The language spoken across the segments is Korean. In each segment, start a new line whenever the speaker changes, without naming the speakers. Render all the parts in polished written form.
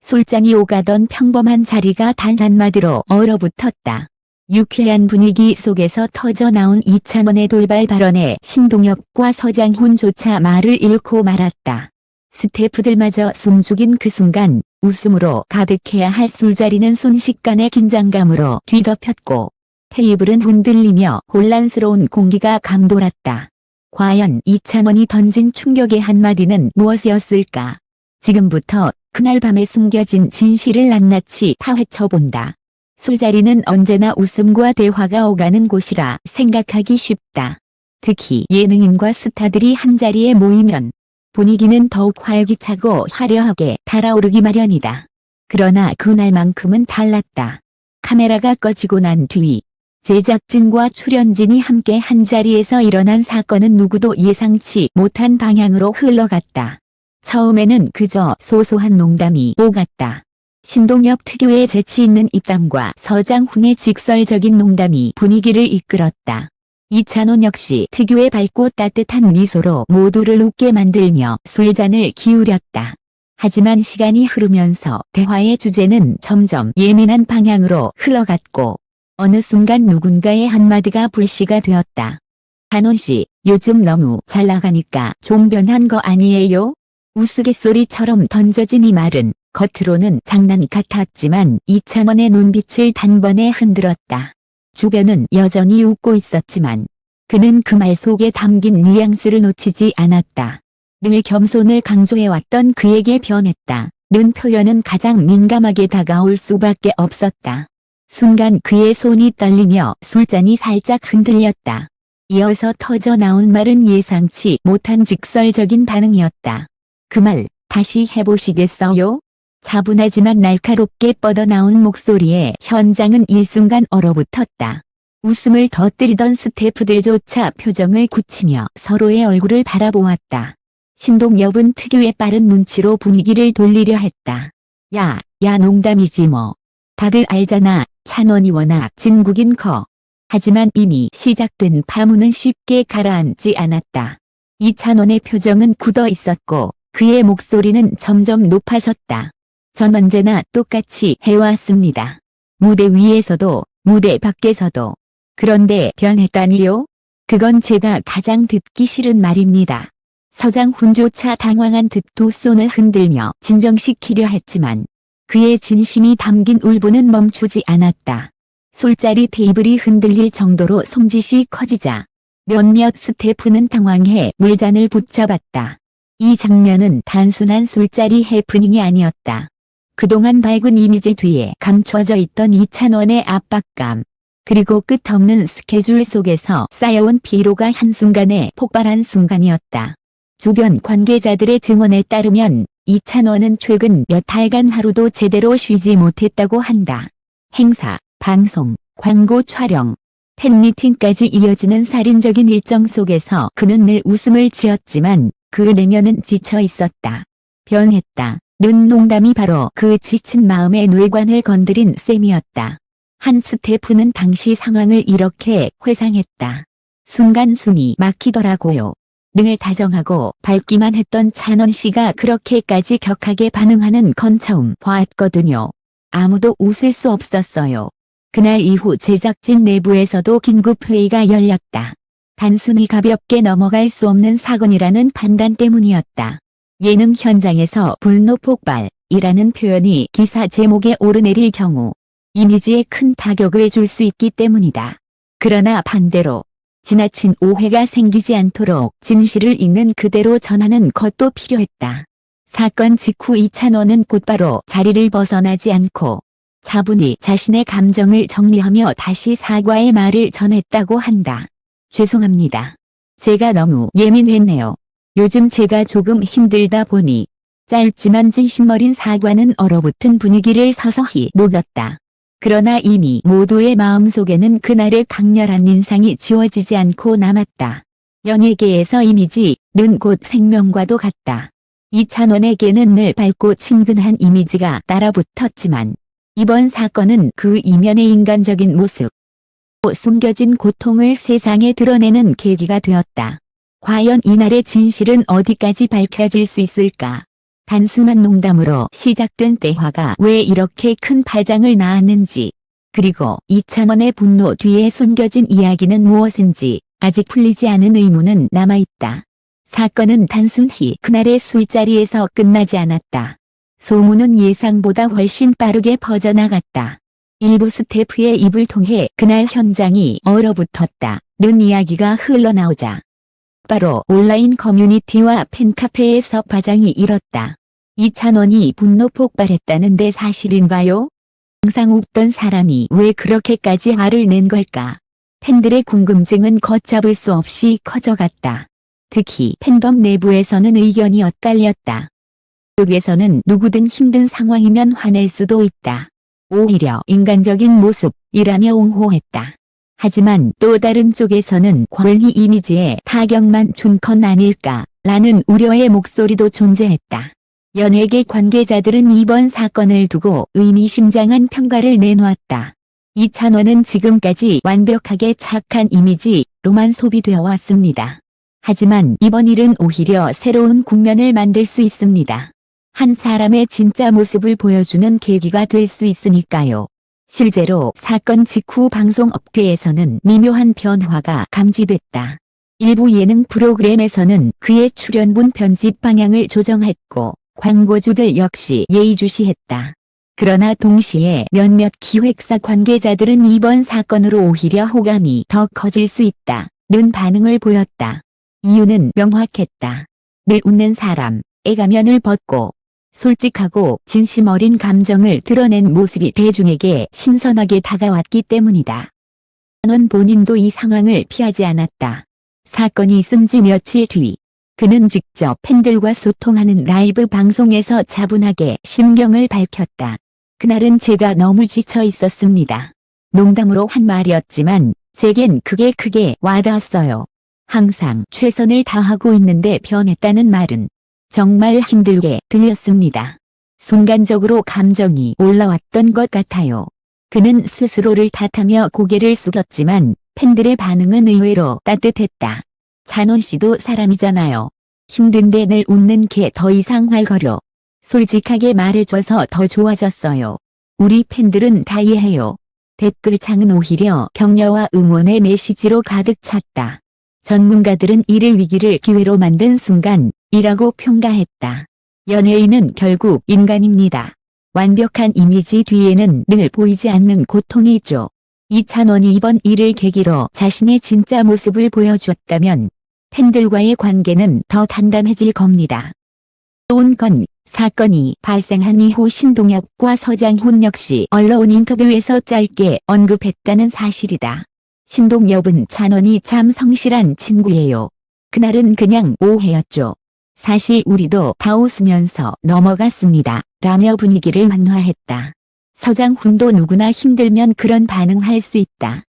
술잔이 오가던 평범한 자리가 단 한마디로 얼어붙었다. 유쾌한 분위기 속에서 터져나온 이찬원의 돌발 발언에 신동엽과 서장훈조차 말을 잃고 말았다. 스태프들마저 숨죽인 그 순간 웃음으로 가득해야 할 술자리는 순식간에 긴장감으로 뒤덮였고 테이블은 흔들리며 혼란스러운 공기가 감돌았다. 과연 이찬원이 던진 충격의 한마디는 무엇이었을까? 지금부터 그날 밤에 숨겨진 진실을 낱낱이 파헤쳐본다. 술자리는 언제나 웃음과 대화가 오가는 곳이라 생각하기 쉽다. 특히 예능인과 스타들이 한자리에 모이면 분위기는 더욱 활기차고 화려하게 달아오르기 마련이다. 그러나 그날만큼은 달랐다. 카메라가 꺼지고 난 뒤 제작진과 출연진이 함께 한자리에서 일어난 사건은 누구도 예상치 못한 방향으로 흘러갔다. 처음에는 그저 소소한 농담이 오갔다. 신동엽 특유의 재치 있는 입담과 서장훈의 직설적인 농담이 분위기를 이끌었다. 이찬원 역시 특유의 밝고 따뜻한 미소로 모두를 웃게 만들며 술잔을 기울였다. 하지만 시간이 흐르면서 대화의 주제는 점점 예민한 방향으로 흘러갔고 어느 순간 누군가의 한마디가 불씨가 되었다. 찬원 씨, 요즘 너무 잘 나가니까 좀 변한 거 아니에요? 우스갯소리처럼 던져진 이 말은 겉으로는 장난 같았지만 이찬원의 눈빛을 단번에 흔들었다. 주변은 여전히 웃고 있었지만 그는 그 말 속에 담긴 뉘앙스를 놓치지 않았다. 늘 겸손을 강조해왔던 그에게 변했다. 는 표현은 가장 민감하게 다가올 수밖에 없었다. 순간 그의 손이 떨리며 술잔이 살짝 흔들렸다. 이어서 터져나온 말은 예상치 못한 직설적인 반응이었다. 그 말 다시 해보시겠어요? 차분하지만 날카롭게 뻗어나온 목소리에 현장은 일순간 얼어붙었다. 웃음을 터뜨리던 스태프들조차 표정을 굳히며 서로의 얼굴을 바라보았다. 신동엽은 특유의 빠른 눈치로 분위기를 돌리려 했다. 야 농담이지 뭐. 다들 알잖아. 찬원이 워낙 진국인 커. 하지만 이미 시작된 파문은 쉽게 가라앉지 않았다. 이찬원의 표정은 굳어 있었고 그의 목소리는 점점 높아졌다. 전 언제나 똑같이 해왔습니다. 무대 위에서도 무대 밖에서도. 그런데 변했다니요? 그건 제가 가장 듣기 싫은 말입니다. 서장훈조차 당황한 듯 두 손을 흔들며 진정시키려 했지만 그의 진심이 담긴 울분은 멈추지 않았다. 술자리 테이블이 흔들릴 정도로 손짓이 커지자 몇몇 스태프는 당황해 물잔을 붙잡았다. 이 장면은 단순한 술자리 해프닝이 아니었다. 그동안 밝은 이미지 뒤에 감춰져 있던 이찬원의 압박감, 그리고 끝없는 스케줄 속에서 쌓여온 피로가 한순간에 폭발한 순간이었다. 주변 관계자들의 증언에 따르면 이찬원은 최근 몇 달간 하루도 제대로 쉬지 못했다고 한다. 행사, 방송, 광고 촬영, 팬미팅까지 이어지는 살인적인 일정 속에서 그는 늘 웃음을 지었지만 그 내면은 지쳐 있었다. 변했다. 는 농담이 바로 그 지친 마음의 뇌관을 건드린 셈이었다. 한 스태프는 당시 상황을 이렇게 회상했다. 순간 숨이 막히더라고요. 늘 다정하고 밝기만 했던 찬원 씨가 그렇게까지 격하게 반응하는 건 처음 봤거든요. 아무도 웃을 수 없었어요. 그날 이후 제작진 내부에서도 긴급회의가 열렸다. 단순히 가볍게 넘어갈 수 없는 사건이라는 판단 때문이었다. 예능 현장에서 분노 폭발이라는 표현이 기사 제목에 오르내릴 경우 이미지에 큰 타격을 줄 수 있기 때문이다. 그러나 반대로 지나친 오해가 생기지 않도록 진실을 있는 그대로 전하는 것도 필요했다. 사건 직후 이찬원은 곧바로 자리를 벗어나지 않고 차분히 자신의 감정을 정리하며 다시 사과의 말을 전했다고 한다. 죄송합니다. 제가 너무 예민했네요. 요즘 제가 조금 힘들다 보니 짧지만 진심 어린 사과는 얼어붙은 분위기를 서서히 녹였다. 그러나 이미 모두의 마음속에는 그날의 강렬한 인상이 지워지지 않고 남았다. 연예계에서 이미지는 곧 생명과도 같다. 이찬원에게는 늘 밝고 친근한 이미지가 따라붙었지만 이번 사건은 그 이면의 인간적인 모습, 숨겨진 고통을 세상에 드러내는 계기가 되었다. 과연 이날의 진실은 어디까지 밝혀질 수 있을까? 단순한 농담으로 시작된 대화가 왜 이렇게 큰 파장을 낳았는지, 그리고 이찬원의 분노 뒤에 숨겨진 이야기는 무엇인지 아직 풀리지 않은 의문은 남아있다. 사건은 단순히 그날의 술자리에서 끝나지 않았다. 소문은 예상보다 훨씬 빠르게 퍼져나갔다. 일부 스태프의 입을 통해 그날 현장이 얼어붙었다는 이야기가 흘러나오자 바로 온라인 커뮤니티와 팬카페에서 파장이 일었다. 이찬원이 분노 폭발했다는데 사실인가요? 항상 웃던 사람이 왜 그렇게까지 화를 낸 걸까? 팬들의 궁금증은 걷잡을 수 없이 커져갔다. 특히 팬덤 내부에서는 의견이 엇갈렸다. 쪽에서는 누구든 힘든 상황이면 화낼 수도 있다. 오히려 인간적인 모습이라며 옹호했다. 하지만 또 다른 쪽에서는 괜히 이미지에 타격만 준 건 아닐까라는 우려의 목소리도 존재했다. 연예계 관계자들은 이번 사건을 두고 의미심장한 평가를 내놓았다. 이찬원은 지금까지 완벽하게 착한 이미지로만 소비되어 왔습니다. 하지만 이번 일은 오히려 새로운 국면을 만들 수 있습니다. 한 사람의 진짜 모습을 보여주는 계기가 될 수 있으니까요. 실제로 사건 직후 방송업계에서는 미묘한 변화가 감지됐다. 일부 예능 프로그램에서는 그의 출연분 편집 방향을 조정했고 광고주들 역시 예의주시했다. 그러나 동시에 몇몇 기획사 관계자들은 이번 사건으로 오히려 호감이 더 커질 수 있다는 반응을 보였다. 이유는 명확했다. 늘 웃는 사람의 가면을 벗고 솔직하고 진심 어린 감정을 드러낸 모습이 대중에게 신선하게 다가왔기 때문이다. 이찬원 본인도 이 상황을 피하지 않았다. 사건이 있은 지 며칠 뒤 그는 직접 팬들과 소통하는 라이브 방송에서 차분하게 심경을 밝혔다. 그날은 제가 너무 지쳐 있었습니다. 농담으로 한 말이었지만 제겐 그게 크게 와닿았어요. 항상 최선을 다하고 있는데 변했다는 말은 정말 힘들게 들렸습니다. 순간적으로 감정이 올라왔던 것 같아요. 그는 스스로를 탓하며 고개를 숙였지만 팬들의 반응은 의외로 따뜻했다. 찬원 씨도 사람이잖아요. 힘든데 늘 웃는 게 더 이상 활거려. 솔직하게 말해줘서 더 좋아졌어요. 우리 팬들은 다 이해해요. 댓글창은 오히려 격려와 응원의 메시지로 가득 찼다. 전문가들은 이를 위기를 기회로 만든 순간이라고 평가했다. 연예인은 결국 인간입니다. 완벽한 이미지 뒤에는 늘 보이지 않는 고통이 있죠. 이찬원이 이번 일을 계기로 자신의 진짜 모습을 보여주었다면 팬들과의 관계는 더 단단해질 겁니다. 좋은 건 사건이 발생한 이후 신동엽과 서장훈 역시 언론 인터뷰에서 짧게 언급했다는 사실이다. 신동엽은 찬원이 참 성실한 친구예요. 그날은 그냥 오해였죠. 사실 우리도 다 웃으면서 넘어갔습니다. 라며 분위기를 완화했다. 서장훈도 누구나 힘들면 그런 반응할 수 있다.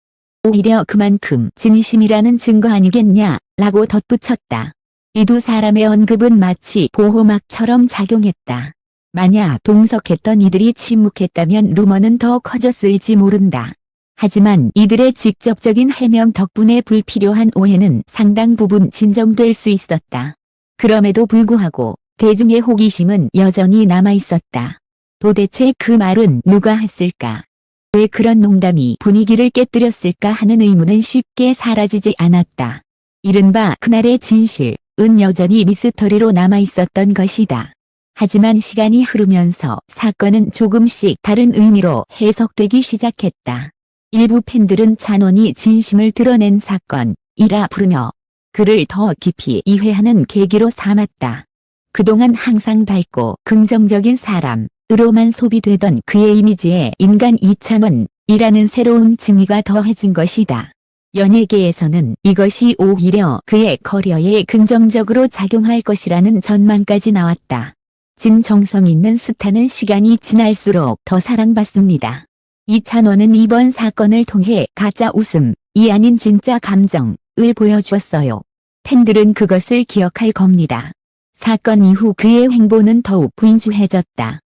오히려 그만큼 진심이라는 증거 아니겠냐 라고 덧붙였다. 이 두 사람의 언급은 마치 보호막처럼 작용했다. 만약 동석했던 이들이 침묵했다면 루머는 더 커졌을지 모른다. 하지만 이들의 직접적인 해명 덕분에 불필요한 오해는 상당 부분 진정될 수 있었다. 그럼에도 불구하고 대중의 호기심은 여전히 남아있었다. 도대체 그 말은 누가 했을까? 왜 그런 농담이 분위기를 깨뜨렸을까 하는 의문은 쉽게 사라지지 않았다. 이른바 그날의 진실은 여전히 미스터리로 남아있었던 것이다. 하지만 시간이 흐르면서 사건은 조금씩 다른 의미로 해석되기 시작했다. 일부 팬들은 찬원이 진심을 드러낸 사건이라 부르며 그를 더 깊이 이해하는 계기로 삼았다. 그동안 항상 밝고 긍정적인 사람으로만 소비되던 그의 이미지에 인간 이찬원이라는 새로운 층위가 더해진 것이다. 연예계에서는 이것이 오히려 그의 커리어에 긍정적으로 작용할 것이라는 전망까지 나왔다. 진정성 있는 스타는 시간이 지날수록 더 사랑받습니다. 이찬원은 이번 사건을 통해 가짜 웃음이 아닌 진짜 감정을 보여주었어요. 팬들은 그것을 기억할 겁니다. 사건 이후 그의 행보는 더욱 분주해졌다.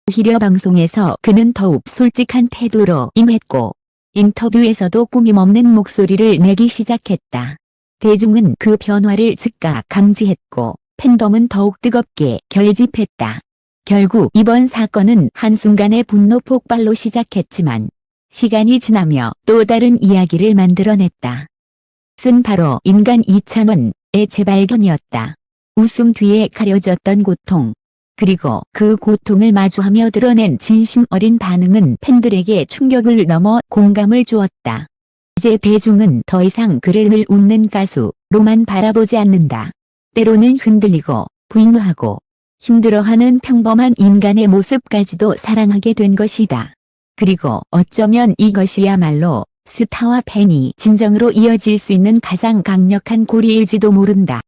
오히려 방송에서 그는 더욱 솔직한 태도로 임했고 인터뷰에서도 꾸밈없는 목소리를 내기 시작했다. 대중은 그 변화를 즉각 감지했고 팬덤은 더욱 뜨겁게 결집했다. 결국 이번 사건은 한순간의 분노 폭발로 시작했지만 시간이 지나며 또 다른 이야기를 만들어냈다. 쓴 바로 인간 이찬원의 재발견이었다. 웃음 뒤에 가려졌던 고통, 그리고 그 고통을 마주하며 드러낸 진심 어린 반응은 팬들에게 충격을 넘어 공감을 주었다. 이제 대중은 더 이상 그를 늘 웃는 가수로만 바라보지 않는다. 때로는 흔들리고 분노하고 힘들어하는 평범한 인간의 모습까지도 사랑하게 된 것이다. 그리고 어쩌면 이것이야말로 스타와 팬이 진정으로 이어질 수 있는 가장 강력한 고리일지도 모른다.